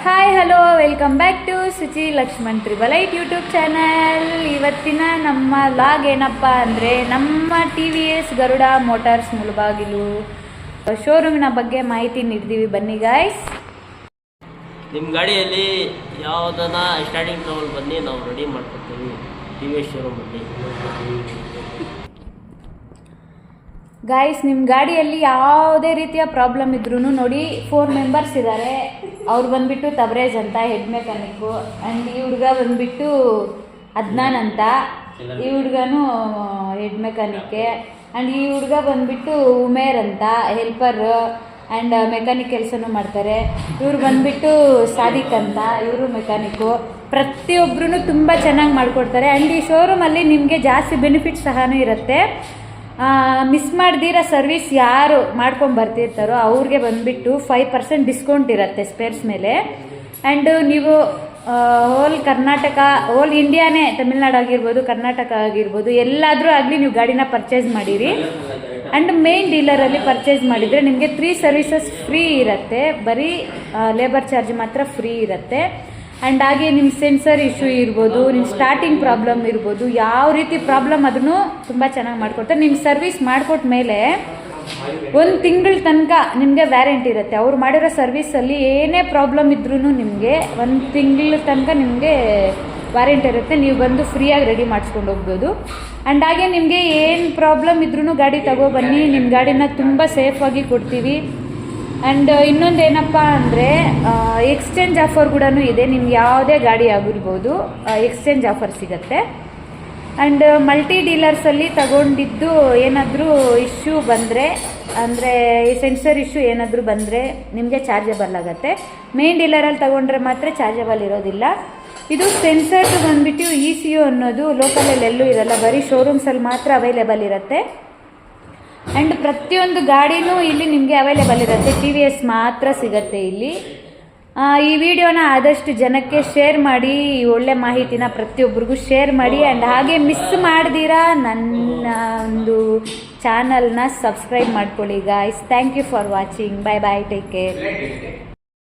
Hi hello welcome back to Suchi Lakshman 888 YouTube channel. ಇವತ್ತಿನ ನಮ್ಮ log ಏನಪ್ಪ ಅಂದರೆ ನಮ್ಮ TVS ಗರುಡ ಮೋಟಾರ್ಸ್ ಮುಳಬಾಗಿಲು ಶೋರೂಮಿನ ಬಗ್ಗೆ ಮಾಹಿತಿ ನೀಡ್ತೀವಿ. ಬನ್ನಿ ಗಾಯ್ಸ್. ನಿಮ್ಮ ಗಾಡಿಯಲ್ಲಿ ಯಾವುದನ್ನ ಸ್ಟಾರ್ಟಿಂಗ್ ಟ್ರಬಲ್ ಬನ್ನಿ ನಾವು ರೆಡಿ ಮಾಡ್ಕೊಡ್ತೀವಿ TVS ಶೋರೂಮಲ್ಲಿ. ಗಾಯ್ಸ್, ನಿಮ್ಮ ಗಾಡಿಯಲ್ಲಿ ಯಾವುದೇ ರೀತಿಯ ಪ್ರಾಬ್ಲಮ್ ಇದ್ರೂ ನೋಡಿ 4 ಮೆಂಬರ್ಸ್ ಇದ್ದಾರೆ. ಅವ್ರು ಬಂದುಬಿಟ್ಟು ತಬ್ರೇಜ್ ಅಂತ ಹೆಡ್ ಮೆಕ್ಯಾನಿಕ್ಕು, ಆ್ಯಂಡ್ ಈ ಹುಡುಗ ಬಂದುಬಿಟ್ಟು ಅದ್ನಾನ್ ಅಂತ, ಈ ಹುಡುಗನೂ ಹೆಡ್ ಮೆಕ್ಯಾನಿಕ್ಕೆ, ಆ್ಯಂಡ್ ಈ ಹುಡುಗ ಬಂದುಬಿಟ್ಟು ಉಮೇರ್ ಅಂತ ಹೆಲ್ಪರ್ ಆ್ಯಂಡ್ ಮೆಕ್ಯಾನಿಕ್ ಕೆಲಸನೂ ಮಾಡ್ತಾರೆ. ಇವ್ರು ಬಂದುಬಿಟ್ಟು ಸಾದಿಕ್ ಅಂತ, ಇವರು ಮೆಕ್ಯಾನಿಕ್ಕು. ಪ್ರತಿಯೊಬ್ಬರೂ ತುಂಬ ಚೆನ್ನಾಗಿ ಮಾಡಿಕೊಡ್ತಾರೆ. ಆ್ಯಂಡ್ ಈ ಶೋರೂಮಲ್ಲಿ ನಿಮಗೆ ಜಾಸ್ತಿ ಬೆನಿಫಿಟ್ ಸಹನೂ ಇರುತ್ತೆ. ಮಿಸ್ ಮಾಡ್ದಿರೋ ಸರ್ವಿಸ್ ಯಾರು ಮಾಡ್ಕೊಂಡು ಬರ್ತಿರ್ತಾರೋ ಅವ್ರಿಗೆ ಬಂದುಬಿಟ್ಟು 5% ಡಿಸ್ಕೌಂಟ್ ಇರುತ್ತೆ ಸ್ಪೇರ್ಸ್ ಮೇಲೆ. ಆ್ಯಂಡ್ ನೀವು ಹೋಲ್ ಕರ್ನಾಟಕ, ಹೋಲ್ ಇಂಡಿಯಾನೇ, ತಮಿಳ್ನಾಡು ಆಗಿರ್ಬೋದು, ಕರ್ನಾಟಕ ಆಗಿರ್ಬೋದು, ಎಲ್ಲಾದರೂ ಆಗಲಿ ನೀವು ಗಾಡಿನ ಪರ್ಚೇಸ್ ಮಾಡಿರಿ. ಆ್ಯಂಡ್ ಮೇನ್ ಡೀಲರಲ್ಲಿ ಪರ್ಚೇಸ್ ಮಾಡಿದರೆ ನಿಮಗೆ 3 ಸರ್ವಿಸಸ್ ಫ್ರೀ ಇರುತ್ತೆ. ಬರೀ ಲೇಬರ್ ಚಾರ್ಜ್ ಮಾತ್ರ ಫ್ರೀ ಇರುತ್ತೆ. ಆ್ಯಂಡ್ ಹಾಗೆ ನಿಮ್ಮ ಸೆನ್ಸರ್ ಇಶ್ಯೂ ಇರ್ಬೋದು, ನಿಮ್ಮ ಸ್ಟಾರ್ಟಿಂಗ್ ಪ್ರಾಬ್ಲಮ್ ಇರ್ಬೋದು, ಯಾವ ರೀತಿ ಪ್ರಾಬ್ಲಮ್ ಅದನ್ನು ತುಂಬ ಚೆನ್ನಾಗಿ ಮಾಡಿಕೊಡ್ತಾರೆ. ನಿಮ್ಮ ಸರ್ವಿಸ್ ಮಾಡಿಕೊಟ್ಟ ಮೇಲೆ 1 ತಿಂಗಳ ತನಕ ನಿಮಗೆ ವ್ಯಾರಂಟಿ ಇರುತ್ತೆ. ಅವ್ರು ಮಾಡಿರೋ ಸರ್ವಿಸಲ್ಲಿ ಏನೇ ಪ್ರಾಬ್ಲಮ್ ಇದ್ರೂ ನಿಮಗೆ 1 ತಿಂಗಳ ತನಕ ನಿಮಗೆ ವ್ಯಾರಂಟಿ ಇರುತ್ತೆ. ನೀವು ಬಂದು ಫ್ರೀಯಾಗಿ ರೆಡಿ ಮಾಡಿಸ್ಕೊಂಡು ಹೋಗ್ಬೋದು. ಆ್ಯಂಡ್ ಹಾಗೆ ನಿಮಗೆ ಏನು ಪ್ರಾಬ್ಲಮ್ ಇದ್ರೂ ಗಾಡಿ ತಗೊಬನ್ನಿ, ನಿಮ್ಮ ಗಾಡಿನ ತುಂಬ ಸೇಫಾಗಿ ಕೊಡ್ತೀವಿ. ಆ್ಯಂಡ್ ಇನ್ನೊಂದು ಏನಪ್ಪ ಅಂದರೆ ಎಕ್ಸ್ಚೇಂಜ್ ಆಫರ್ ಕೂಡ ಇದೆ. ನಿಮ್ಗೆ ಯಾವುದೇ ಗಾಡಿ ಆಗಿರ್ಬೋದು ಎಕ್ಸ್ಚೇಂಜ್ ಆಫರ್ ಸಿಗುತ್ತೆ. ಆ್ಯಂಡ್ ಮಲ್ಟಿ ಡೀಲರ್ಸಲ್ಲಿ ತಗೊಂಡಿದ್ದು ಏನಾದರೂ ಇಶ್ಯೂ ಬಂದರೆ, ಅಂದರೆ ಸೆನ್ಸರ್ ಇಶ್ಯೂ ಏನಾದರೂ ಬಂದರೆ ನಿಮಗೆ ಚಾರ್ಜಬಲ್ ಆಗುತ್ತೆ. ಮೇನ್ ಡೀಲರಲ್ಲಿ ತಗೊಂಡ್ರೆ ಮಾತ್ರ ಚಾರ್ಜಬಲ್ ಇರೋದಿಲ್ಲ. ಇದು ಸೆನ್ಸರ್ಸ್ ಬಂದುಬಿಟ್ಟು ECU ಅನ್ನೋದು ಲೋಕಲಲ್ಲಿ ಎಲ್ಲೂ ಇರೋಲ್ಲ, ಬರೀ ಶೋರೂಮ್ಸಲ್ಲಿ ಮಾತ್ರ ಅವೈಲೇಬಲ್ ಇರುತ್ತೆ. ಆ್ಯಂಡ್ ಪ್ರತಿಯೊಂದು ಗಾಡಿನೂ ಇಲ್ಲಿ ನಿಮಗೆ ಅವೈಲೇಬಲ್ ಇರುತ್ತೆ. TVS ಮಾತ್ರ ಸಿಗುತ್ತೆ ಇಲ್ಲಿ. ಈ ವಿಡಿಯೋನ ಆದಷ್ಟು ಜನಕ್ಕೆ ಶೇರ್ ಮಾಡಿ, ಈ ಒಳ್ಳೆ ಮಾಹಿತಿನ ಪ್ರತಿಯೊಬ್ಬರಿಗೂ ಶೇರ್ ಮಾಡಿ. ಆ್ಯಂಡ್ ಹಾಗೆ ಮಿಸ್ ಮಾಡ್ದಿರಾ ನನ್ನ ಒಂದು ಚಾನಲ್ನ ಸಬ್ಸ್ಕ್ರೈಬ್ ಮಾಡ್ಕೊಳ್ಳಿ guys. Thank you for watching. Bye bye, take care.